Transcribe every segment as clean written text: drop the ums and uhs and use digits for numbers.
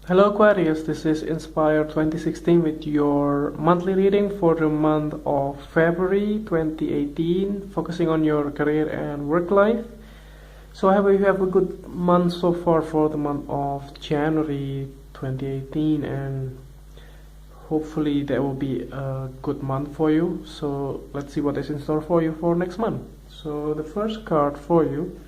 Hello Aquarius, this is Inspire 2016 with your monthly reading for the month of February 2018, focusing on your career and work life. So I hope you have a good month so far for the month of January 2018, and hopefully that will be a good month for you. So let's see what is in store for you for next month. So the first card for you,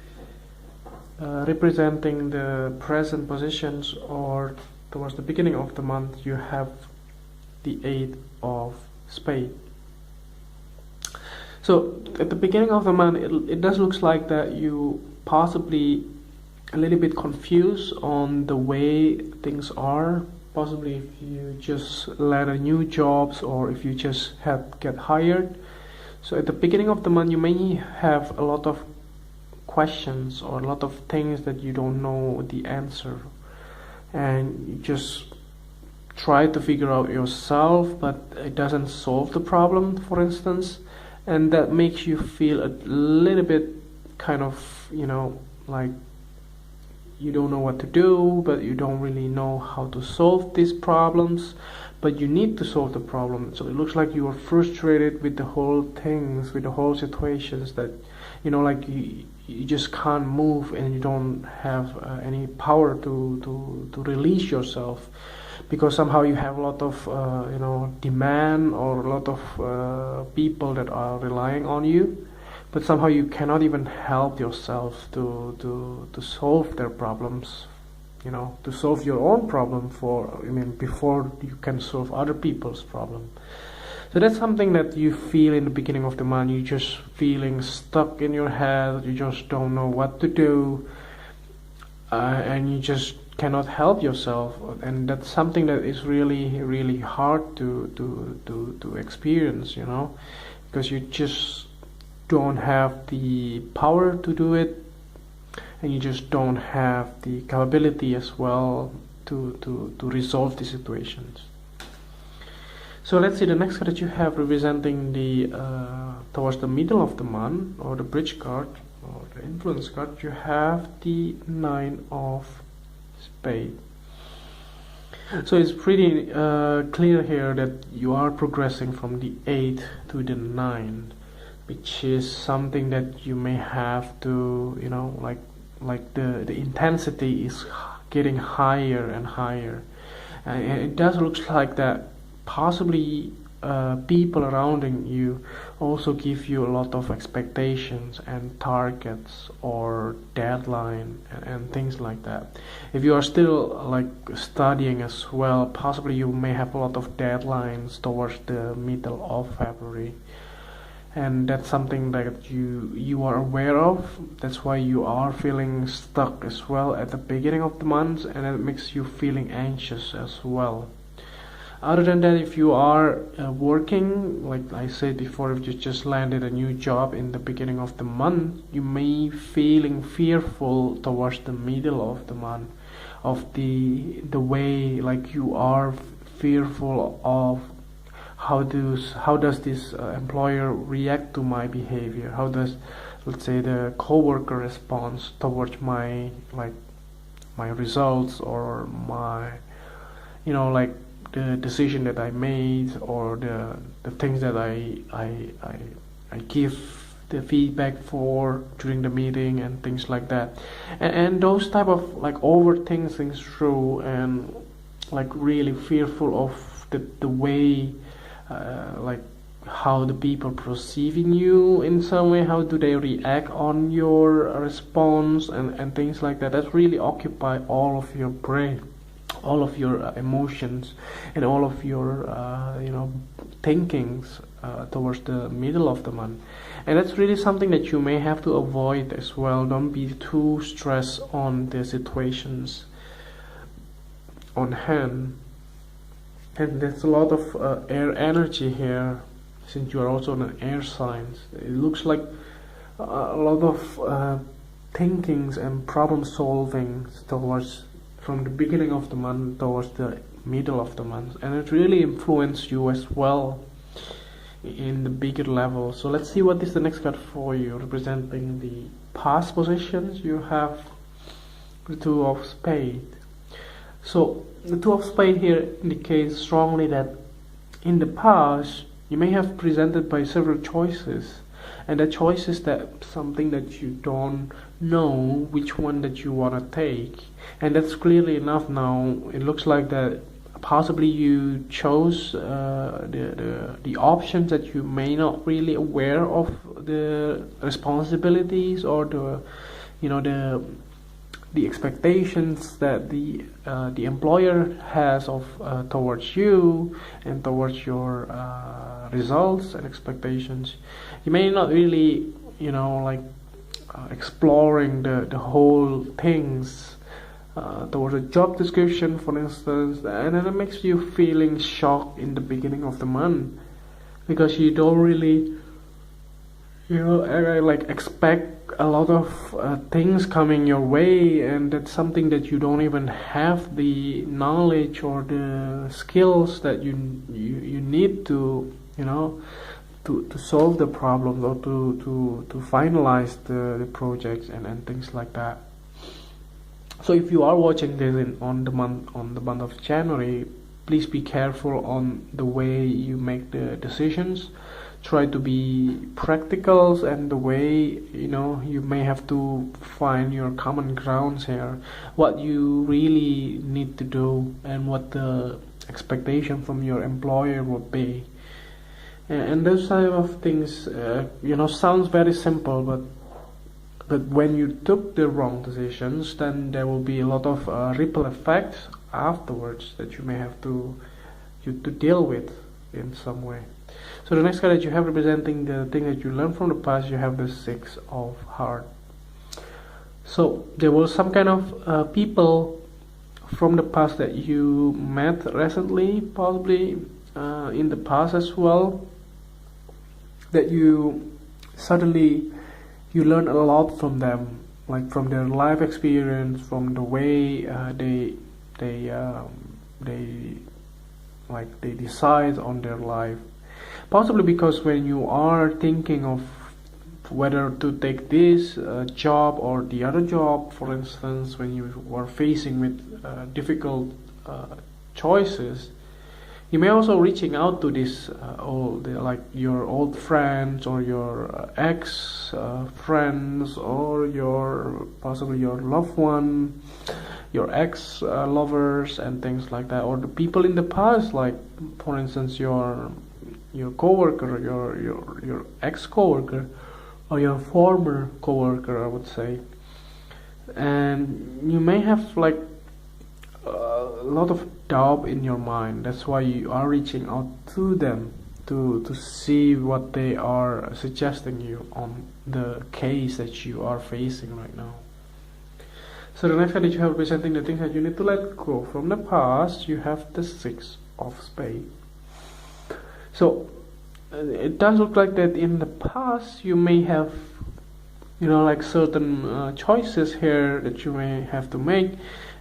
representing the present positions or towards the beginning of the month, you have the Eight of Spades. So at the beginning of the month, it does look like that you possibly a little bit confused on the way things are. Possibly if you just land a new jobs or if you just get hired. So at the beginning of the month, you may have a lot of questions or a lot of things that you don't know the answer, and you just try to figure out yourself, but it doesn't solve the problem, for instance, and that makes you feel a little bit kind of, like you don't know what to do, but you don't really know how to solve these problems, but you need to solve the problem. So it looks like you are frustrated with the whole things, with the whole situations, that like you just can't move, and you don't have any power to release yourself, because somehow you have a lot of demand or a lot of people that are relying on you, but somehow you cannot even help yourself to solve their problems, to solve your own problem before you can solve other people's problem. So that's something that you feel in the beginning of the month. You're just feeling stuck in your head. You just don't know what to do, and you just cannot help yourself. And that's something that is really, really hard to experience, because you just don't have the power to do it, and you just don't have the capability as well to resolve the situations. So let's see the next card that you have, representing the towards the middle of the month, or the bridge card or the influence card. You have the Nine of Spades. So it's pretty clear here that you are progressing from the 8 to the 9, which is something that you may have to, like the intensity is getting higher and higher, and it does look like that possibly people around you also give you a lot of expectations and targets or deadline and things like that. If you are still like studying as well, possibly you may have a lot of deadlines towards the middle of February, and that's something that you are aware of. That's why you are feeling stuck as well at the beginning of the month, and it makes you feeling anxious as well. Other than that, if you are working, like I said before, if you just landed a new job in the beginning of the month, you may feeling fearful towards the middle of the month, of the way, like you are fearful of how does this employer react to my behavior? How does, let's say, the coworker responds towards my results, or my the decision that I made, or the things that I give the feedback for during the meeting and things like that, and those type of overthink things through, and really fearful of the way how the people perceiving you in some way, how do they react on your response, and things like that. That really occupy all of your brain, all of your emotions, and all of your thinkings towards the middle of the month. And that's really something that you may have to avoid as well. Don't be too stressed on the situations on hand. And there's a lot of air energy here, since you are also an air sign. It looks like a lot of thinkings and problem solving towards, from the beginning of the month towards the middle of the month, and it really influences you as well in the bigger level. So let's see what is the next card for you, representing the past positions. You have the Two of Spades. So the Two of Spades here indicates strongly that in the past you may have presented by several choices, and the choice is that something that you don't know which one that you want to take, and that's clearly enough now. It looks like that possibly you chose the options that you may not really aware of the responsibilities or the the expectations that the employer has of towards you and towards your results and expectations. You may not really exploring the whole things towards a job description, for instance, and then it makes you feeling shocked in the beginning of the month because you don't really expect a lot of things coming your way, and that's something that you don't even have the knowledge or the skills that you need to to solve the problems or to finalize the projects and things like that. So if you are watching this on the month of January, please be careful on the way you make the decisions. Try to be practical, and the way you may have to find your common grounds here, what you really need to do and what the expectation from your employer would be, and those type of things sounds very simple, but when you took the wrong decisions, then there will be a lot of ripple effects afterwards that you may have to deal with in some way. So the next card that you have representing the thing that you learned from the past, you have the Six of Hearts. So there was some kind of people from the past that you met recently, possibly in the past as well, that you suddenly you learn a lot from them, like from their life experience, from the way they decide on their life. Possibly because when you are thinking of whether to take this job or the other job, for instance, when you were facing with difficult choices, you may also reaching out to this your old friends or your ex friends or possibly your loved one, your ex lovers and things like that, or the people in the past, like for instance your coworker, your ex coworker, or your former coworker, I would say. And you may have a lot of doubt in your mind. That's why you are reaching out to them to see what they are suggesting you on the case that you are facing right now. So the next card that you have representing the things that you need to let go from the past, you have the Six of Spades. So it does look like that in the past you may have certain choices here that you may have to make,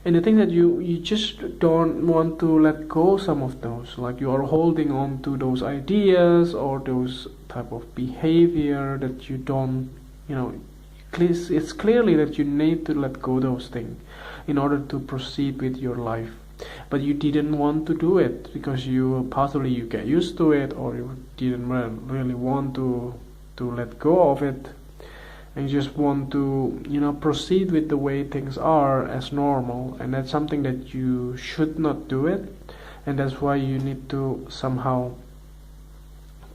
and the thing that you just don't want to let go some of those, like you are holding on to those ideas or those type of behavior that you don't it's clearly that you need to let go those things in order to proceed with your life, but you didn't want to do it because you get used to it, or you didn't really want to let go of it, and you just want to proceed with the way things are as normal, and that's something that you should not do it, and that's why you need to somehow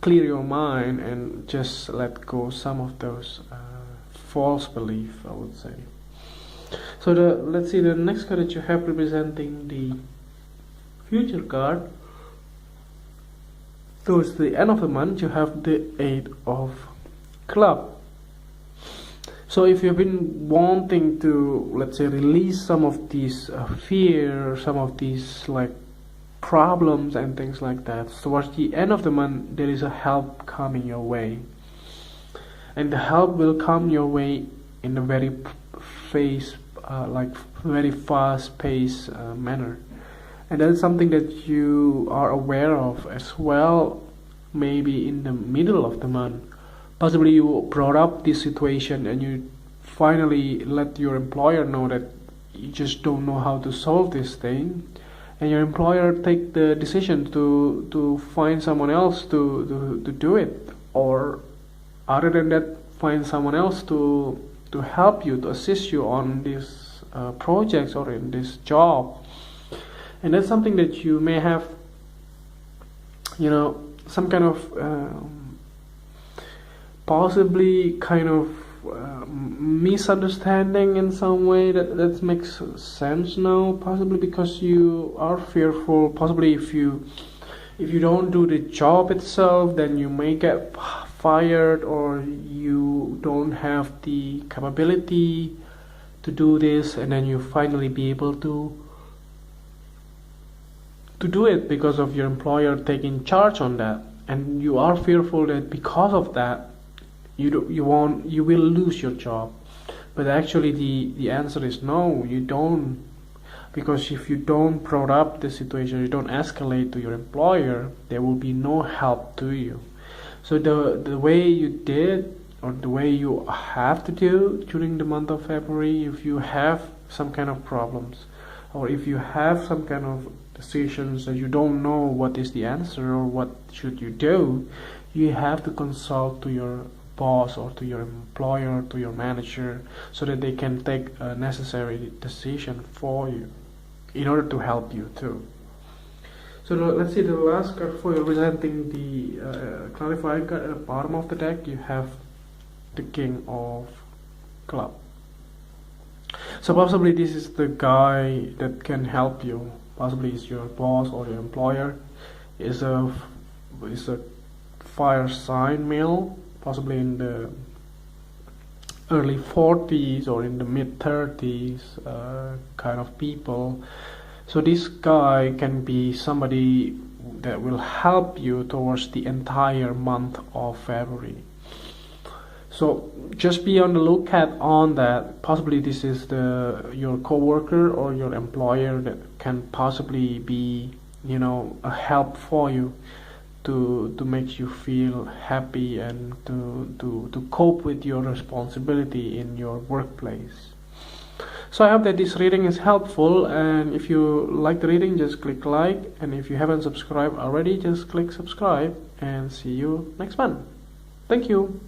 clear your mind and just let go some of those false beliefs, I would say. So let's see the next card that you have representing the future card. Towards the end of the month, you have the Eight of Clubs. So if you've been wanting to, let's say, release some of these fear, some of these problems and things like that, towards the end of the month there is a help coming your way, and the help will come your way in a very very fast-paced manner, and that's something that you are aware of as well. Maybe in the middle of the month, possibly you brought up this situation and you finally let your employer know that you just don't know how to solve this thing, and your employer take the decision to find someone else to do it, or other than that, find someone else to help you, to assist you on these projects or in this job. And that's something that you may have, some kind of possibly kind of misunderstanding in some way that makes sense now, possibly because you are fearful. Possibly if you don't do the job itself, then you may get fired, or you don't have the capability to do this, and then you finally be able to do it because of your employer taking charge on that. And you are fearful that because of that you will lose your job. But actually the answer is no, you don't. Because if you don't brought up the situation, you don't escalate to your employer, there will be no help to you. So the way you did, or the way you have to do during the month of February, if you have some kind of problems, or if you have some kind of decisions that you don't know what is the answer or what should you do, you have to consult to your boss or to your employer, to your manager, so that they can take a necessary decision for you in order to help you too. So let's see the last card for you, representing the clarifying card. At the bottom of the deck you have the King of Clubs. So possibly this is the guy that can help you. Possibly it's your boss or your employer. Is a fire sign male, possibly in the early 40s or in the mid 30s kind of people. So this guy can be somebody that will help you towards the entire month of February. So just be on the lookout on that. Possibly this is your co-worker or your employer that can possibly be, a help for you to make you feel happy and to cope with your responsibility in your workplace. So I hope that this reading is helpful, and if you like the reading, just click like, and if you haven't subscribed already, just click subscribe, and see you next month. Thank you.